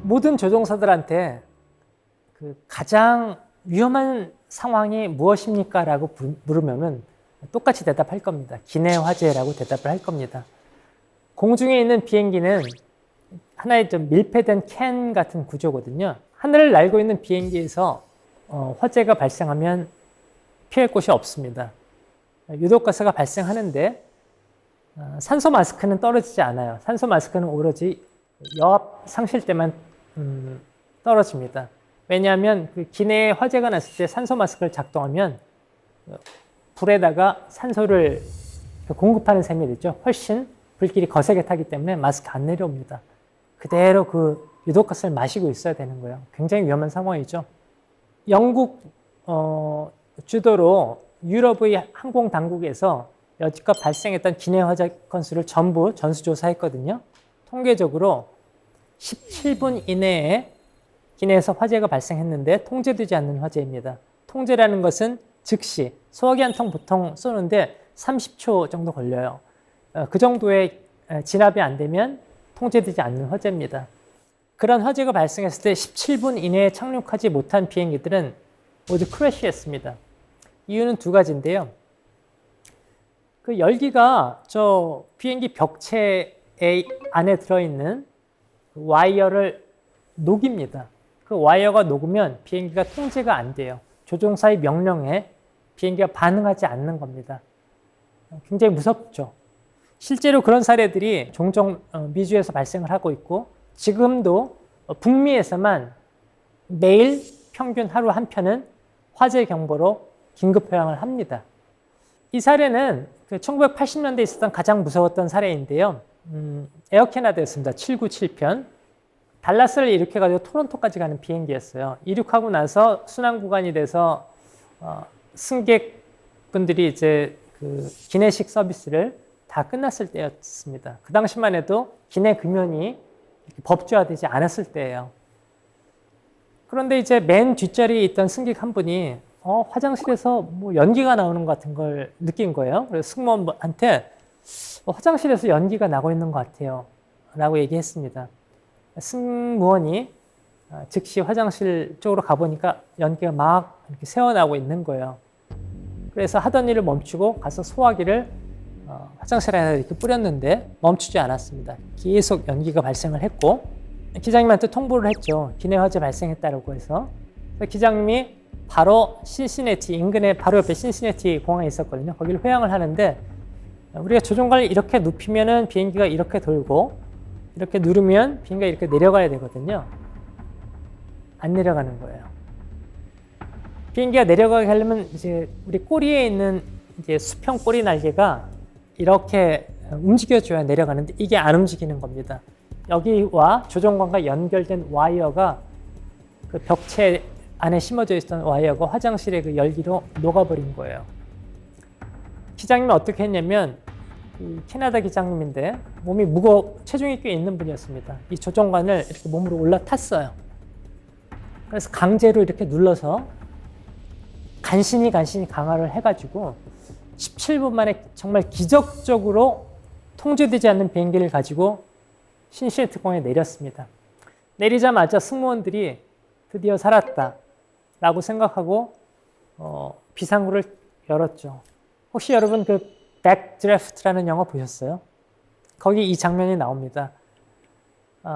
모든 조종사들한테 그 가장 위험한 상황이 무엇입니까? 라고 물으면은 똑같이 대답할 겁니다. 기내 화재라고 대답을 할 겁니다. 공중에 있는 비행기는 하나의 좀 밀폐된 캔 같은 구조거든요. 하늘을 날고 있는 비행기에서 화재가 발생하면 피할 곳이 없습니다. 유독가스가 발생하는데 산소 마스크는 떨어지지 않아요. 산소 마스크는 오로지 여압 상실 때만 떨어집니다. 왜냐하면 그 기내에 화재가 났을 때 산소 마스크를 작동하면 불에다가 산소를 공급하는 셈이 되죠. 훨씬 불길이 거세게 타기 때문에 마스크 안 내려옵니다. 그대로 그 유독가스를 마시고 있어야 되는 거예요. 굉장히 위험한 상황이죠. 영국 주도로 유럽의 항공 당국에서 여지껏 발생했던 기내 화재 건수를 전부 전수조사했거든요. 통계적으로 17분 이내에 기내에서 화재가 발생했는데 통제되지 않는 화재입니다. 통제라는 것은 즉시 소화기 한 통 보통 쏘는데 30초 정도 걸려요. 그 정도의 진압이 안 되면 통제되지 않는 화재입니다. 그런 화재가 발생했을 때 17분 이내에 착륙하지 못한 비행기들은 모두 크래시했습니다. 이유는 두 가지인데요. 그 열기가 저 비행기 벽체 안에 들어있는 와이어를 녹입니다. 그 와이어가 녹으면 비행기가 통제가 안 돼요. 조종사의 명령에 비행기가 반응하지 않는 겁니다. 굉장히 무섭죠. 실제로 그런 사례들이 종종 미주에서 발생을 하고 있고 지금도 북미에서만 매일 평균 하루 한 편은 화재 경보로 긴급 회항을 합니다. 이 사례는 1980년대에 있었던 가장 무서웠던 사례인데요. 에어 캐나다였습니다. 797편. 달라스를 이륙해가지고 토론토까지 가는 비행기였어요. 이륙하고 나서 순항 구간이 돼서 승객분들이 이제 그 기내식 서비스를 다 끝났을 때였습니다. 그 당시만 해도 기내 금연이 법제화되지 않았을 때예요. 그런데 이제 맨 뒷자리에 있던 승객 한 분이 화장실에서 뭐 연기가 나오는 것 같은 걸 느낀 거예요. 그래서 승무원한테 화장실에서 연기가 나고 있는 것 같아요. 라고 얘기했습니다. 승무원이 즉시 화장실 쪽으로 가보니까 연기가 막 이렇게 새어나오고 있는 거예요. 그래서 하던 일을 멈추고 가서 소화기를 화장실에 이렇게 뿌렸는데 멈추지 않았습니다. 계속 연기가 발생을 했고 기장님한테 통보를 했죠. 기내 화재 발생했다고 해서. 기장님이 바로 신시내티 인근에 바로 옆에 신시내티 공항에 있었거든요. 거기를 회항을 하는데 우리가 조종관을 이렇게 눕히면은 비행기가 이렇게 돌고 이렇게 누르면 비행기가 이렇게 내려가야 되거든요. 안 내려가는 거예요. 비행기가 내려가게 하려면 이제 우리 꼬리에 있는 이제 수평 꼬리 날개가 이렇게 움직여줘야 내려가는데 이게 안 움직이는 겁니다. 여기와 조종관과 연결된 와이어가 그 벽체 안에 심어져 있던 와이어가 화장실의 그 열기로 녹아버린 거예요. 기장님은 어떻게 했냐면 이 캐나다 기장님인데 몸이 체중이 꽤 있는 분이었습니다. 이 조종관을 이렇게 몸으로 올라탔어요. 그래서 강제로 이렇게 눌러서 간신히 강화를 해가지고 17분 만에 정말 기적적으로 통제되지 않는 비행기를 가지고 신시내티 공항에 내렸습니다. 내리자마자 승무원들이 드디어 살았다 라고 생각하고 비상구를 열었죠. 혹시 여러분 그 백드래프트라는 영화 보셨어요? 거기 이 장면이 나옵니다.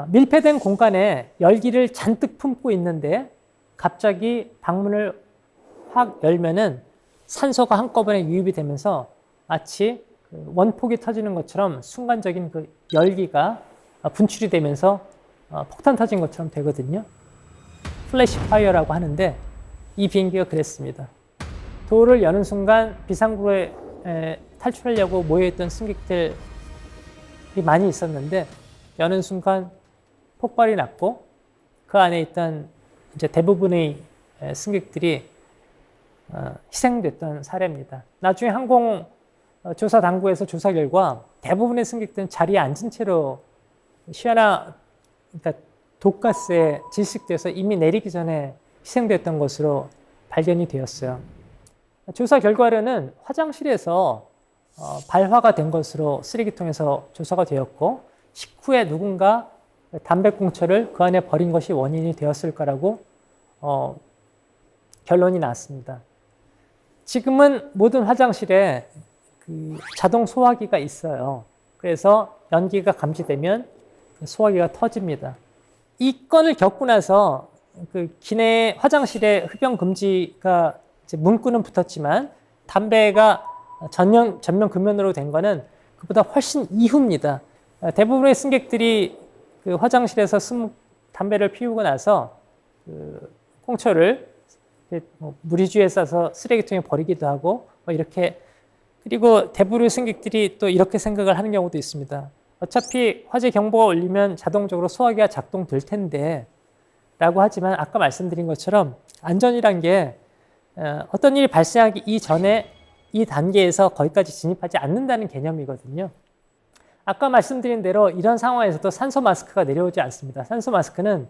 밀폐된 공간에 열기를 잔뜩 품고 있는데 갑자기 방문을 확 열면은 산소가 한꺼번에 유입이 되면서 마치 원폭이 터지는 것처럼 순간적인 그 열기가 분출이 되면서 폭탄 터진 것처럼 되거든요. 플래시 파이어라고 하는데 이 비행기가 그랬습니다. 도어를 여는 순간 비상구에 탈출하려고 모여있던 승객들이 많이 있었는데 여는 순간 폭발이 났고 그 안에 있던 이제 대부분의 승객들이 희생됐던 사례입니다. 나중에 항공조사 당국에서 조사 결과 대부분의 승객들은 자리에 앉은 채로 그러니까 독가스에 질식돼서 이미 내리기 전에 희생됐던 것으로 발견이 되었어요. 조사 결과로는 화장실에서 발화가 된 것으로 쓰레기통에서 조사가 되었고 식후에 누군가 담배꽁초를 그 안에 버린 것이 원인이 되었을 거라고 결론이 나왔습니다. 지금은 모든 화장실에 그 자동 소화기가 있어요. 그래서 연기가 감지되면 소화기가 터집니다. 이 건을 겪고 나서 그 기내 화장실에 흡연 금지가 이제 문구는 붙었지만 담배가 전면 금연으로 된 거는 그보다 훨씬 이후입니다. 대부분의 승객들이 그 화장실에서 담배를 피우고 나서 그 꽁초를 무리주에 싸서 쓰레기통에 버리기도 하고 이렇게, 그리고 대부분의 승객들이 또 이렇게 생각을 하는 경우도 있습니다. 어차피 화재 경보가 울리면 자동적으로 소화기가 작동될 텐데 라고 하지만 아까 말씀드린 것처럼 안전이란 게 어떤 일이 발생하기 이전에 이 단계에서 거기까지 진입하지 않는다는 개념이거든요. 아까 말씀드린 대로 이런 상황에서도 산소 마스크가 내려오지 않습니다. 산소 마스크는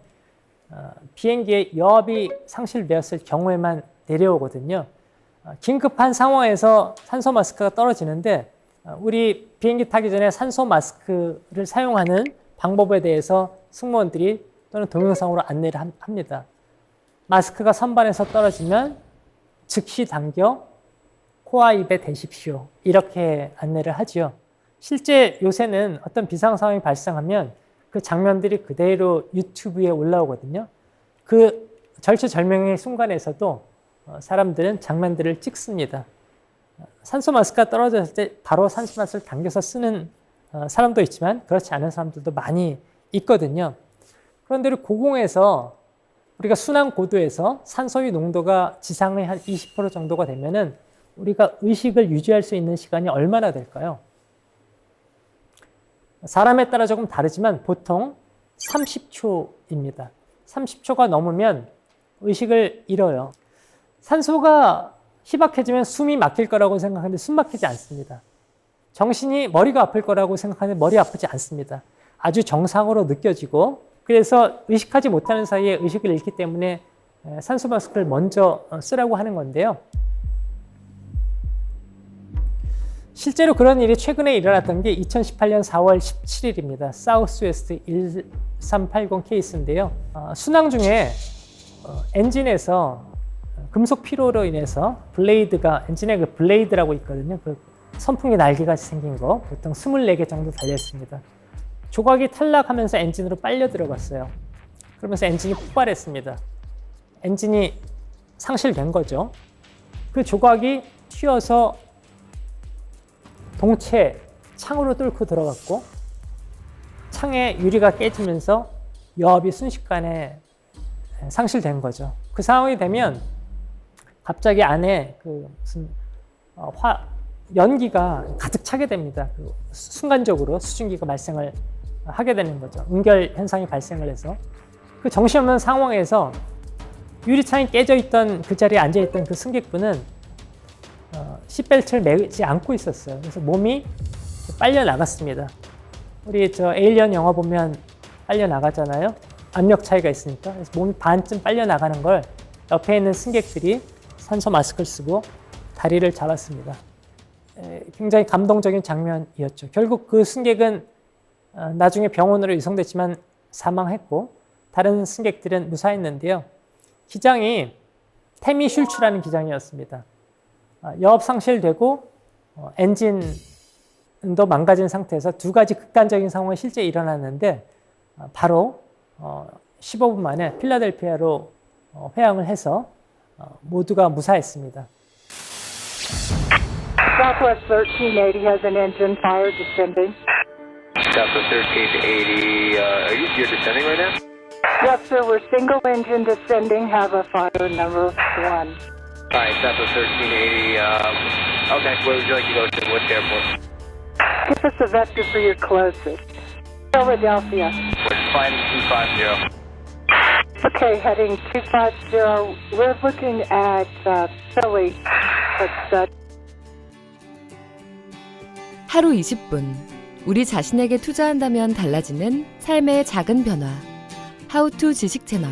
비행기의 여압이 상실되었을 경우에만 내려오거든요. 긴급한 상황에서 산소 마스크가 떨어지는데 우리 비행기 타기 전에 산소 마스크를 사용하는 방법에 대해서 승무원들이 또는 동영상으로 안내를 합니다. 마스크가 선반에서 떨어지면 즉시 당겨 코와 입에 대십시오. 이렇게 안내를 하지요. 실제 요새는 어떤 비상 상황이 발생하면 그 장면들이 그대로 유튜브에 올라오거든요. 그 절체절명의 순간에서도 사람들은 장면들을 찍습니다. 산소 마스크가 떨어졌을 때 바로 산소 마스크를 당겨서 쓰는 사람도 있지만 그렇지 않은 사람들도 많이 있거든요. 그런데 고공에서 우리가 순환 고도에서 산소의 농도가 지상의 한 20% 정도가 되면은 우리가 의식을 유지할 수 있는 시간이 얼마나 될까요? 사람에 따라 조금 다르지만 보통 30초입니다. 30초가 넘으면 의식을 잃어요. 산소가 희박해지면 숨이 막힐 거라고 생각하는데 숨 막히지 않습니다. 정신이 머리가 아플 거라고 생각하는데 머리 아프지 않습니다. 아주 정상으로 느껴지고, 그래서 의식하지 못하는 사이에 의식을 잃기 때문에 산소 마스크를 먼저 쓰라고 하는 건데요. 실제로 그런 일이 최근에 일어났던 게 2018년 4월 17일입니다. 사우스웨스트 1380 케이스인데요. 순항 중에 엔진에서 금속 피로로 인해서 블레이드가, 엔진에 그 블레이드라고 있거든요. 그 선풍기 날개같이 생긴 거 보통 24개 정도 달렸습니다. 조각이 탈락하면서 엔진으로 빨려 들어갔어요. 그러면서 엔진이 폭발했습니다. 엔진이 상실된 거죠. 그 조각이 튀어서 동체 창으로 뚫고 들어갔고 창의 유리가 깨지면서 여압이 순식간에 상실된 거죠. 그 상황이 되면 갑자기 안에 그 무슨 연기가 가득 차게 됩니다. 그 순간적으로 수증기가 발생을 하게 되는 거죠. 응결 현상이 발생을 해서 그 정신없는 상황에서 유리창이 깨져 있던 그 자리에 앉아 있던 그 승객분은 시트벨트를 매지 않고 있었어요. 그래서 몸이 빨려 나갔습니다. 우리 저 에일리언 영화 보면 빨려 나가잖아요. 압력 차이가 있으니까. 그래서 몸이 반쯤 빨려 나가는 걸 옆에 있는 승객들이 산소 마스크를 쓰고 다리를 잡았습니다. 굉장히 감동적인 장면이었죠. 결국 그 승객은 나중에 병원으로 이송됐지만 사망했고 다른 승객들은 무사했는데요. 기장이 태미 슐츠라는 기장이었습니다. 여압 상실되고 엔진도 망가진 상태에서 두 가지 극단적인 상황이 실제 일어났는데 바로 15분 만에 필라델피아로 회항을 해서 모두가 무사했습니다. Southwest 1380 has an engine fire descending. Southwest 1380, you're descending right now? Yes, sir. We're single engine descending. Have a fire number 1. Alright, Southwest 1380, okay, where would you like to go to? Which airport? Give us a vector for your closest. Philadelphia. We're flying 250. Okay, heading 250. We're looking at Philly. 하루 20분. 우리 자신에게 투자한다면 달라지는 삶의 작은 변화. 하우투 지식 채널.